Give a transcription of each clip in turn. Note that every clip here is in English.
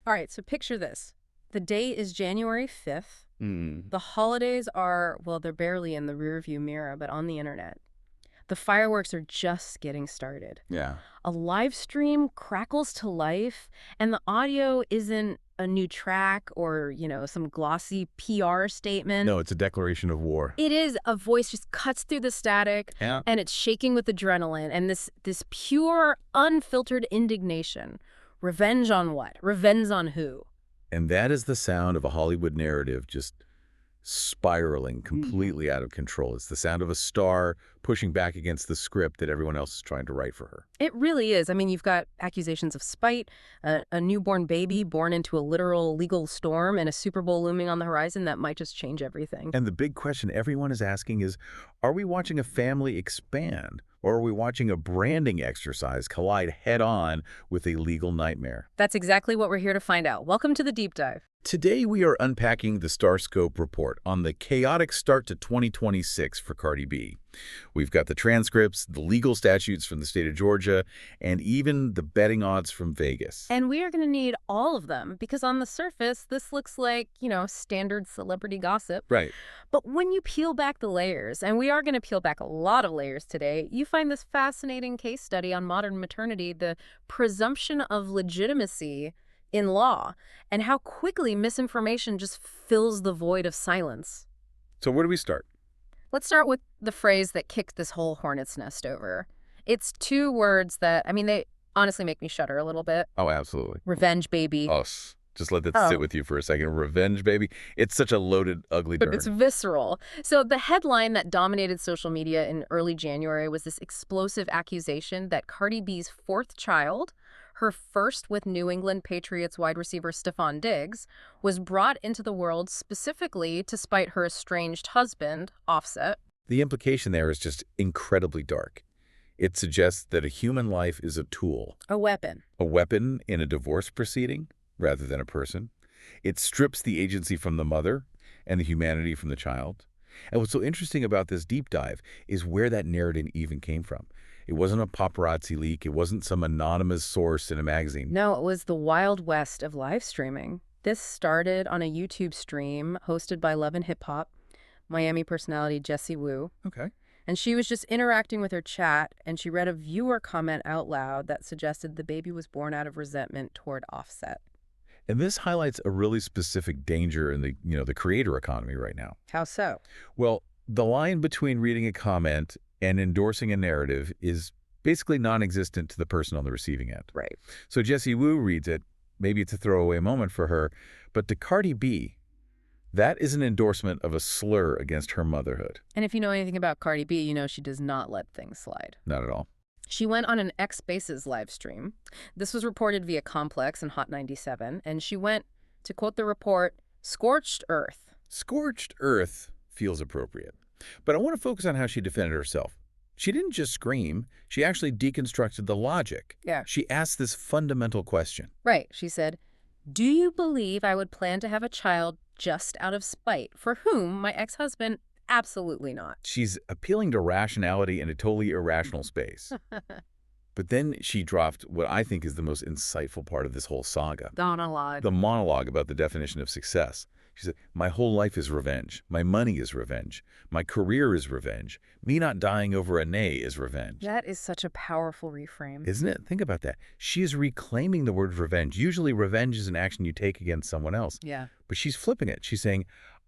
All right, so picture this. The day is January 5th. Mm. The holidays are, well, they're barely in the rearview mirror, but on the internet. The fireworks are just getting started. Yeah. A live stream crackles to life, and the audio isn't a new track or, some glossy PR statement. No, it's a declaration of war. It is a voice just cuts through the static, Yeah. and it's shaking with adrenaline and this pure, unfiltered indignation. Revenge on what? Revenge on who? And that is the sound of a Hollywood narrative just spiraling completely out of control. It's the sound of a star pushing back against the script that everyone else is trying to write for her. It really is. I mean, you've got accusations of spite, a newborn baby born into a literal legal storm, and a Super Bowl looming on the horizon that might just change everything. And the big question everyone is asking is, are we watching a family expand, or are we watching a branding exercise collide head-on with a legal nightmare? That's exactly what we're here to find out. Welcome to the Deep Dive. Today we are unpacking the StarScope report on the chaotic start to 2026 for Cardi B. We've got the transcripts, the legal statutes from the state of Georgia, and even the betting odds from Vegas. And we are going to need all of them because on the surface, this looks like, standard celebrity gossip. Right. But when you peel back the layers, and we are going to peel back a lot of layers today, you find this fascinating case study on modern maternity, the presumption of legitimacy in law, and how quickly misinformation just fills the void of silence. So where do we start? Let's start with the phrase that kicked this whole hornet's nest over. It's two words that, they honestly make me shudder a little bit. Oh, absolutely. Revenge, baby. Just let that sit with you for a second. Revenge, baby. It's such a loaded, ugly term. But it's visceral. So the headline that dominated social media in early January was this explosive accusation that Cardi B's fourth child, her first with New England Patriots wide receiver Stefon Diggs, was brought into the world specifically to spite her estranged husband, Offset. The implication there is just incredibly dark. It suggests that a human life is a tool. A weapon. A weapon in a divorce proceeding rather than a person. It strips the agency from the mother and the humanity from the child. And what's so interesting about this deep dive is where that narrative even came from. It wasn't a paparazzi leak. It wasn't some anonymous source in a magazine. No, it was the Wild West of live streaming. This started on a YouTube stream hosted by Love and Hip Hop, Miami personality Jessie Woo. Okay. And she was just interacting with her chat, and she read a viewer comment out loud that suggested the baby was born out of resentment toward Offset. And this highlights a really specific danger in the creator economy right now. How so? Well, the line between reading a comment and endorsing a narrative is basically non-existent to the person on the receiving end. Right. So Jessie Woo reads it, maybe it's a throwaway moment for her, but to Cardi B, that is an endorsement of a slur against her motherhood. And if you know anything about Cardi B, you know she does not let things slide. Not at all. She went on an X Spaces live stream. This was reported via Complex and Hot 97, and she went, to quote the report, scorched earth. Scorched earth feels appropriate. But I want to focus on how she defended herself. She didn't just scream. She actually deconstructed the logic. Yeah. She asked this fundamental question. Right. She said, do you believe I would plan to have a child just out of spite? For whom, my ex-husband, absolutely not. She's appealing to rationality in a totally irrational space. But then she dropped what I think is the most insightful part of this whole saga. The monologue about the definition of success. She said, my whole life is revenge. My money is revenge. My career is revenge. Me not dying over a nay is revenge. That is such a powerful reframe. Isn't it? Think about that. She is reclaiming the word revenge. Usually revenge is an action you take against someone else. Yeah. But she's flipping it. She's saying,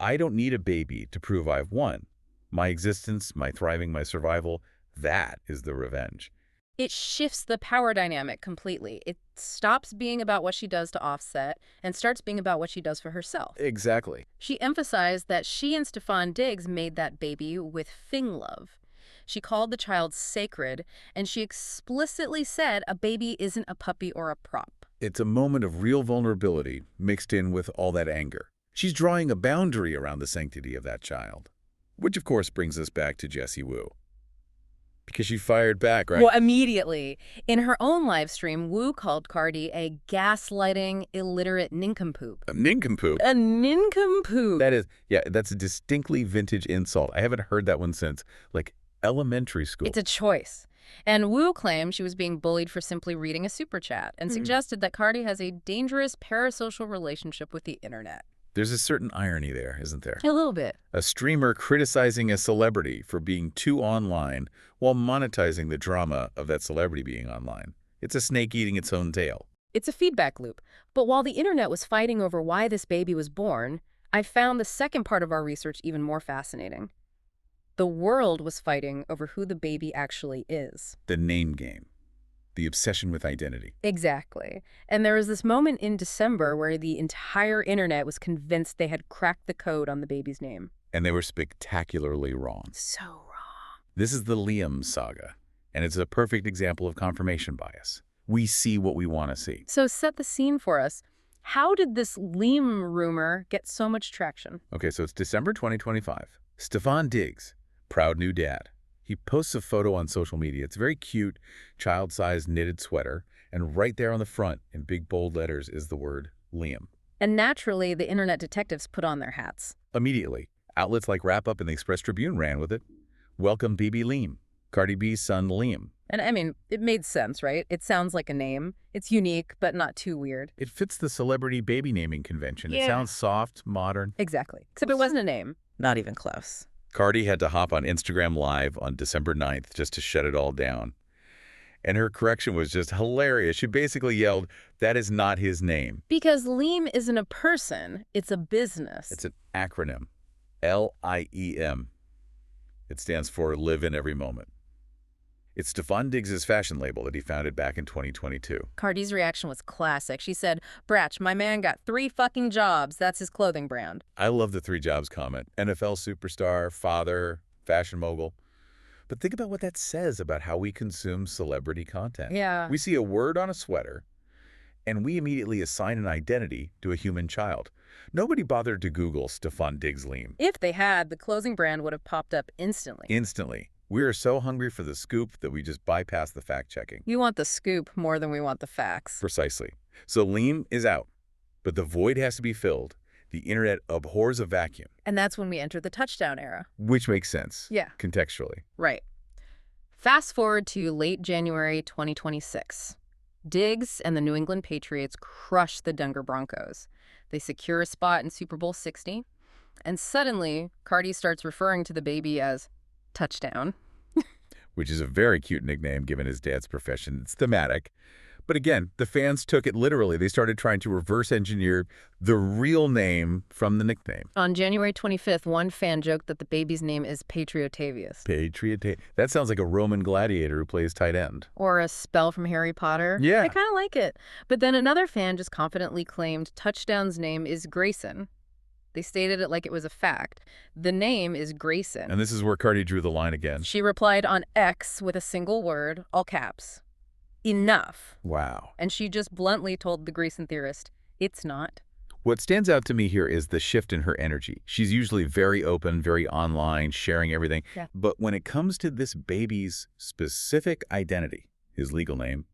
I don't need a baby to prove I've won. My existence, my thriving, my survival, that is the revenge. It shifts the power dynamic completely. It stops being about what she does to Offset and starts being about what she does for herself. Exactly. She emphasized that she and Stefon Diggs made that baby with fing love. She called the child sacred, and she explicitly said a baby isn't a puppy or a prop. It's a moment of real vulnerability mixed in with all that anger. She's drawing a boundary around the sanctity of that child. Which, of course, brings us back to Jessie Woo. Because she fired back, right? Well, immediately. In her own live stream, Woo called Cardi a gaslighting, illiterate nincompoop. A nincompoop? A nincompoop. That's a distinctly vintage insult. I haven't heard that one since, like, elementary school. It's a choice. And Woo claimed she was being bullied for simply reading a super chat and suggested that Cardi has a dangerous parasocial relationship with the internet. There's a certain irony there, isn't there? A little bit. A streamer criticizing a celebrity for being too online while monetizing the drama of that celebrity being online. It's a snake eating its own tail. It's a feedback loop. But while the internet was fighting over why this baby was born, I found the second part of our research even more fascinating. The world was fighting over who the baby actually is. The name game. The obsession with identity. Exactly. And there was this moment in December where the entire internet was convinced they had cracked the code on the baby's name. And they were spectacularly wrong. So wrong. This is the Liem saga, and it's a perfect example of confirmation bias. We see what we want to see. So set the scene for us. How did this Liem rumor get so much traction? Okay, so it's December 2025. Stefon Diggs, proud new dad. He posts a photo on social media. It's a very cute, child-sized knitted sweater, and right there on the front, in big bold letters, is the word Liem. And naturally, the internet detectives put on their hats. Immediately, outlets like Wrap Up and the Express Tribune ran with it. Welcome BB Liem, Cardi B's son Liem. And I mean, it made sense, right? It sounds like a name. It's unique, but not too weird. It fits the celebrity baby naming convention. Yeah. It sounds soft, modern. Exactly. Except it wasn't a name. Not even close. Cardi had to hop on Instagram Live on December 9th just to shut it all down. And her correction was just hilarious. She basically yelled, "That is not his name." Because Liem isn't a person, it's a business. It's an acronym. Liem. It stands for Live in Every Moment. It's Stefon Diggs' fashion label that he founded back in 2022. Cardi's reaction was classic. She said, "Bratch, my man got 3 fucking jobs. That's his clothing brand." I love the 3 jobs comment. NFL superstar, father, fashion mogul. But think about what that says about how we consume celebrity content. Yeah. We see a word on a sweater, and we immediately assign an identity to a human child. Nobody bothered to Google Stefon Diggs Liem. If they had, the clothing brand would have popped up instantly. Instantly. We are so hungry for the scoop that we just bypass the fact-checking. We want the scoop more than we want the facts. Precisely. So Liem is out, but the void has to be filled. The internet abhors a vacuum. And that's when we enter the touchdown era. Which makes sense. Yeah. Contextually. Right. Fast forward to late January 2026. Diggs and the New England Patriots crush the Denver Broncos. They secure a spot in Super Bowl 60, and suddenly Cardi starts referring to the baby as touchdown. Which is a very cute nickname given his dad's profession. It's thematic. But again, the fans took it literally. They started trying to reverse engineer the real name from the nickname. On January 25th, one fan joked that the baby's name is Patriotavius. That sounds like a Roman gladiator who plays tight end. Or a spell from Harry Potter. Yeah. I kind of like it. But then another fan just confidently claimed Touchdown's name is Grayson. They stated it like it was a fact. The name is Grayson. And this is where Cardi drew the line again. She replied on X with a single word, all caps. Enough. Wow. And she just bluntly told the Grayson theorist, it's not. What stands out to me here is the shift in her energy. She's usually very open, very online, sharing everything. Yeah. But when it comes to this baby's specific identity, his legal name,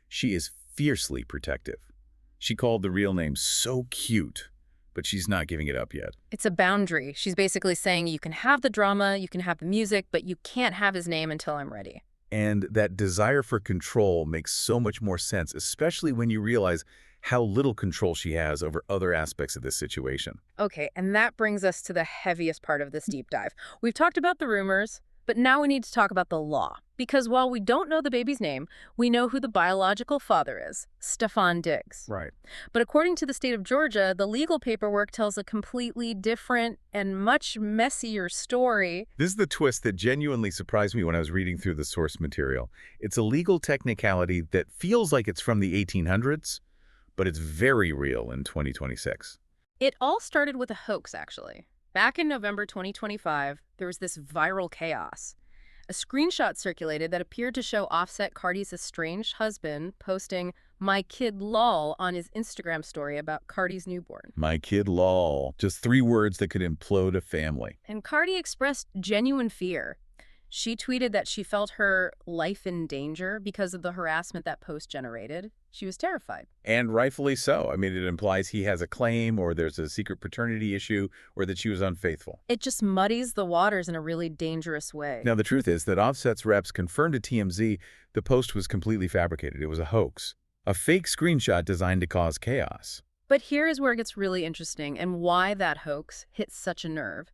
she is fiercely protective. She called the real name so cute, but she's not giving it up yet. It's a boundary. She's basically saying you can have the drama, you can have the music, but you can't have his name until I'm ready. And that desire for control makes so much more sense, especially when you realize how little control she has over other aspects of this situation. Okay, and that brings us to the heaviest part of this deep dive. We've talked about the rumors, but now we need to talk about the law. Because while we don't know the baby's name, we know who the biological father is, Stefon Diggs. Right. But according to the state of Georgia, the legal paperwork tells a completely different and much messier story. This is the twist that genuinely surprised me when I was reading through the source material. It's a legal technicality that feels like it's from the 1800s, but it's very real in 2026. It all started with a hoax, actually. Back in November 2025, there was this viral chaos. A screenshot circulated that appeared to show Offset Cardi's estranged husband posting "my kid lol" on his Instagram story about Cardi's newborn. My kid lol. Just 3 words that could implode a family. And Cardi expressed genuine fear. She tweeted that she felt her life in danger because of the harassment that post generated. She was terrified. And rightfully so. I mean, it implies he has a claim or there's a secret paternity issue or that she was unfaithful. It just muddies the waters in a really dangerous way. Now, the truth is that Offset's reps confirmed to TMZ the post was completely fabricated. It was a hoax, a fake screenshot designed to cause chaos. But here is where it gets really interesting and why that hoax hit such a nerve.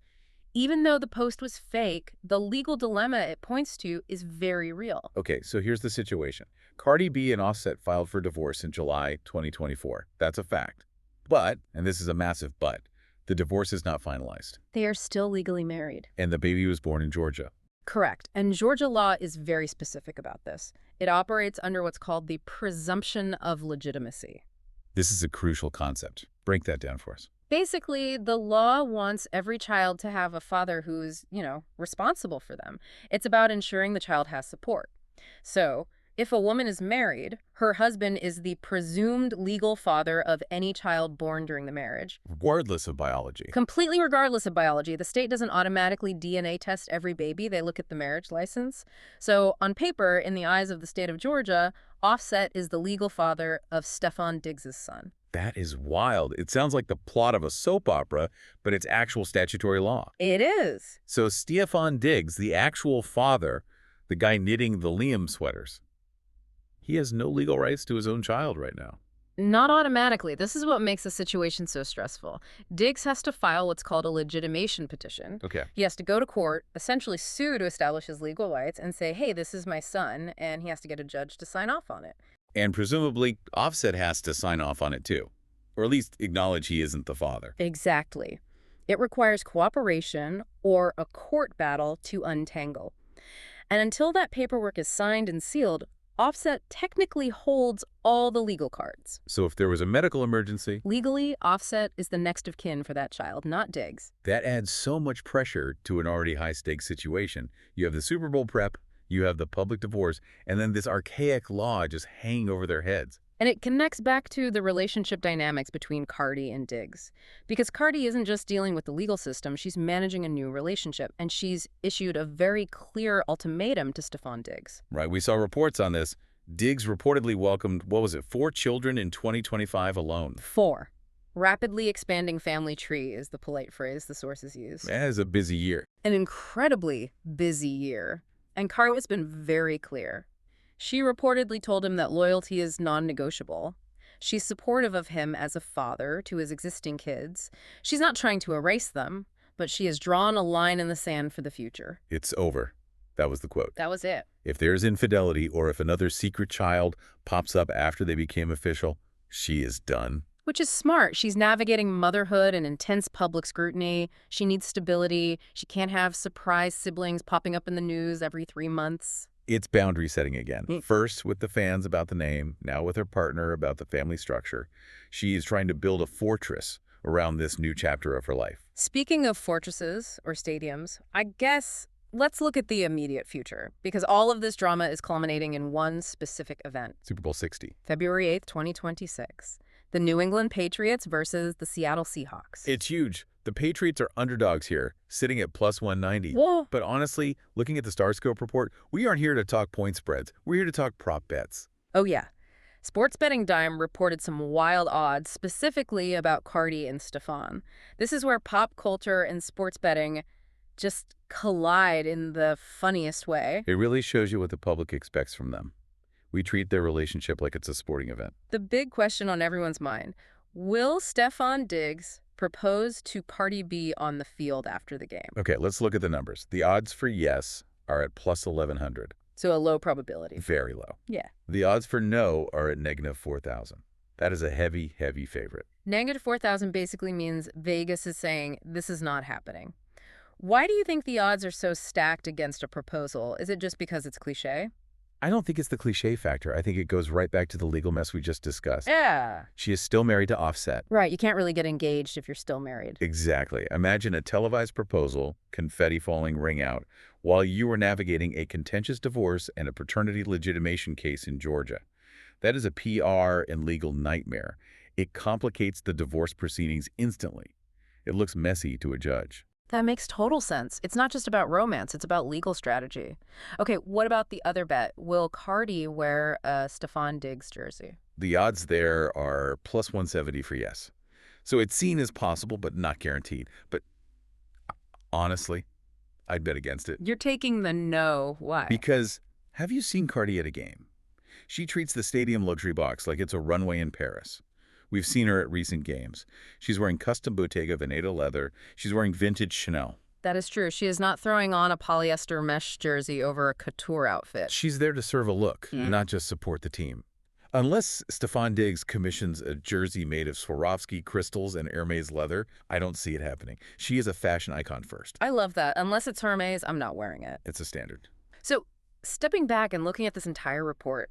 Even though the post was fake, the legal dilemma it points to is very real. Okay, so here's the situation. Cardi B and Offset filed for divorce in July 2024. That's a fact. But, and this is a massive but, the divorce is not finalized. They are still legally married. And the baby was born in Georgia. Correct. And Georgia law is very specific about this. It operates under what's called the presumption of legitimacy. This is a crucial concept. Break that down for us. Basically, the law wants every child to have a father who's, responsible for them. It's about ensuring the child has support. So, if a woman is married, her husband is the presumed legal father of any child born during the marriage. Regardless of biology. Completely regardless of biology. The state doesn't automatically DNA test every baby. They look at the marriage license. So, on paper, in the eyes of the state of Georgia, Offset is the legal father of Stefon Diggs' son. That is wild. It sounds like the plot of a soap opera, but it's actual statutory law. It is. So Stefon Diggs, the actual father, the guy knitting the Liem sweaters, he has no legal rights to his own child right now. Not automatically. This is what makes the situation so stressful. Diggs has to file what's called a legitimation petition. Okay. He has to go to court, essentially sue to establish his legal rights, and say, hey, this is my son, and he has to get a judge to sign off on it. And presumably, Offset has to sign off on it too, or at least acknowledge he isn't the father. Exactly. It requires cooperation or a court battle to untangle. And until that paperwork is signed and sealed, Offset technically holds all the legal cards. So if there was a medical emergency, legally, Offset is the next of kin for that child, not Diggs. That adds so much pressure to an already high-stakes situation. You have the Super Bowl prep, you have the public divorce, and then this archaic law just hanging over their heads. And it connects back to the relationship dynamics between Cardi and Diggs. Because Cardi isn't just dealing with the legal system, she's managing a new relationship, and she's issued a very clear ultimatum to Stefon Diggs. Right, we saw reports on this. Diggs reportedly welcomed, 4 children in 2025 alone. 4. Rapidly expanding family tree is the polite phrase the sources use. That is a busy year. An incredibly busy year. And Cardi has been very clear. She reportedly told him that loyalty is non-negotiable. She's supportive of him as a father to his existing kids. She's not trying to erase them, but she has drawn a line in the sand for the future. It's over. That was the quote. That was it. If there's infidelity or if another secret child pops up after they became official, she is done. Which is smart. She's navigating motherhood and intense public scrutiny. She needs stability. She can't have surprise siblings popping up in the news every 3 months. It's boundary setting again. First with the fans about the name, now with her partner about the family structure. She is trying to build a fortress around this new chapter of her life. Speaking of fortresses or stadiums, I guess let's look at the immediate future, because all of this drama is culminating in one specific event. Super Bowl 60. February 8th, 2026. The New England Patriots versus the Seattle Seahawks. It's huge. The Patriots are underdogs here, sitting at plus 190. Whoa. But honestly, looking at the StarScope report, we aren't here to talk point spreads. We're here to talk prop bets. Oh, yeah. Sports Betting Dime reported some wild odds, specifically about Cardi and Stefon. This is where pop culture and sports betting just collide in the funniest way. It really shows you what the public expects from them. We treat their relationship like it's a sporting event. The big question on everyone's mind, will Stefon Diggs propose to Cardi B on the field after the game? Okay, let's look at the numbers. The odds for yes are at plus 1,100. So a low probability. Very low. Yeah. The odds for no are at negative 4,000. That is a heavy, heavy favorite. Negative 4,000 basically means Vegas is saying this is not happening. Why do you think the odds are so stacked against a proposal? Is it just because it's cliche? I don't think it's the cliche factor. I think it goes right back to the legal mess we just discussed. Yeah. She is still married to Offset. Right, you can't really get engaged if you're still married. Exactly. Imagine a televised proposal, confetti falling, ring out, while you were navigating a contentious divorce and a paternity legitimation case in Georgia. That is a PR and legal nightmare. It complicates the divorce proceedings instantly. It looks messy to a judge. That makes total sense. It's not just about romance, it's about legal strategy. Okay, what about the other bet? Will Cardi wear a Stefon Diggs jersey? The odds there are plus 170 for yes. So it's seen as possible, but not guaranteed. But honestly, I'd bet against it. You're taking the no. Why? Because have you seen Cardi at a game? She treats the stadium luxury box like it's a runway in Paris. We've seen her at recent games. She's wearing custom Bottega Veneta leather. She's wearing vintage Chanel. That is true. She is not throwing on a polyester mesh jersey over a couture outfit. She's there to serve a look, not just support the team. Unless Stefon Diggs commissions a jersey made of Swarovski crystals and Hermes leather, I don't see it happening. She is a fashion icon first. I love that. Unless it's Hermes, I'm not wearing it. It's a standard. So, stepping back and looking at this entire report,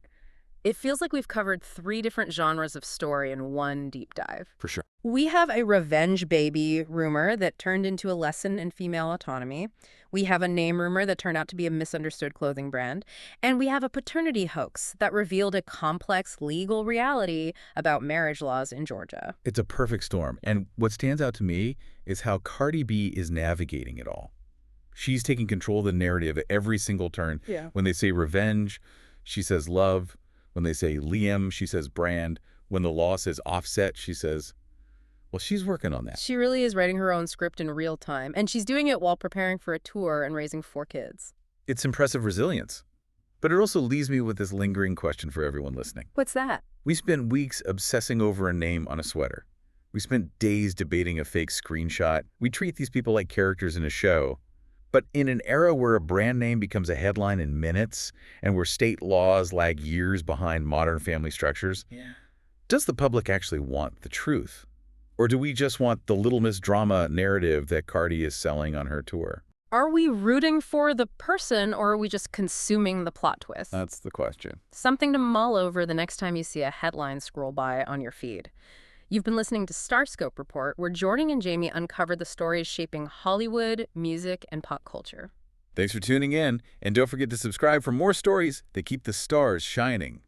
it feels like we've covered 3 different genres of story in one deep dive. For sure. We have a revenge baby rumor that turned into a lesson in female autonomy. We have a name rumor that turned out to be a misunderstood clothing brand. And we have a paternity hoax that revealed a complex legal reality about marriage laws in Georgia. It's a perfect storm. And what stands out to me is how Cardi B is navigating it all. She's taking control of the narrative at every single turn. Yeah. When they say revenge, she says love. When they say Liem, she says brand. When the law says offset, she says, well, she's working on that. She really is writing her own script in real time, and she's doing it while preparing for a tour and raising 4 kids. It's impressive resilience. But it also leaves me with this lingering question for everyone listening. What's that? We spent weeks obsessing over a name on a sweater. We spent days debating a fake screenshot. We treat these people like characters in a show. But in an era where a brand name becomes a headline in minutes and where state laws lag years behind modern family structures, does the public actually want the truth? Or do we just want the Little Miss Drama narrative that Cardi is selling on her tour? Are we rooting for the person, or are we just consuming the plot twist? That's the question. Something to mull over the next time you see a headline scroll by on your feed. You've been listening to StarScope Report, where Jordan and Jamie uncovered the stories shaping Hollywood, music, and pop culture. Thanks for tuning in, and don't forget to subscribe for more stories that keep the stars shining.